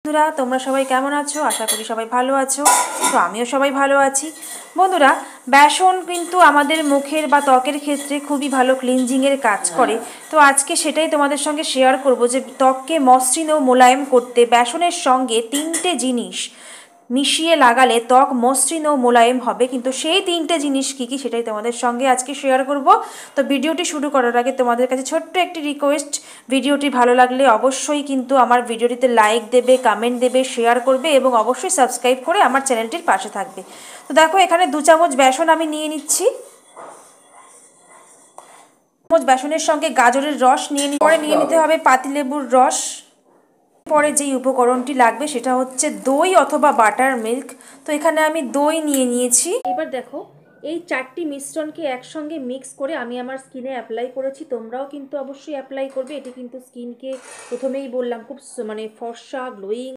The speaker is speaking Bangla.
বন্ধুরা তোমরা সবাই কেমন আছো? আশা করি সবাই ভালো আছো। তো আমিও সবাই ভালো আছি। বন্ধুরা, বেসন কিন্তু আমাদের মুখের বা ত্বকের ক্ষেত্রে খুবই ভালো ক্লিনজিংয়ের কাজ করে। তো আজকে সেটাই তোমাদের সঙ্গে শেয়ার করব যে ত্বককে মসৃণ ও মোলায়েম করতে বেসনের সঙ্গে 3টে জিনিস মিশিয়ে লাগালে ত্বক মসৃণ ও মোলায়েম হবে। কিন্তু সেই 3টে জিনিস কী কী সেটাই তোমাদের সঙ্গে আজকে শেয়ার করব। তো ভিডিওটি শুরু করার আগে তোমাদের কাছে ছোট্ট একটি রিকোয়েস্ট, ভিডিওটি ভালো লাগলে অবশ্যই কিন্তু আমার ভিডিওটিতে লাইক দেবে, কমেন্ট দেবে, শেয়ার করবে এবং অবশ্যই সাবস্ক্রাইব করে আমার চ্যানেলটির পাশে থাকবে। তো দেখো, এখানে 2 চামচ বেসন আমি নিয়ে নিচ্ছি। চামচ বেসনের সঙ্গে গাজরের রস পরে নিয়ে নিতে হবে পাতিলেবুর রস। পরে যেই উপকরণটি লাগবে সেটা হচ্ছে দই অথবা বাটার মিল্ক। তো এখানে আমি দই নিয়ে নিয়েছি। এবার দেখো, এই 4টি মিশ্রণকে একসঙ্গে মিক্স করে আমি আমার স্কিনে অ্যাপ্লাই করেছি। তোমরাও কিন্তু অবশ্যই অ্যাপ্লাই করবে। এটি কিন্তু স্কিনকে প্রথমেই বললাম খুব ফর্সা গ্লোয়িং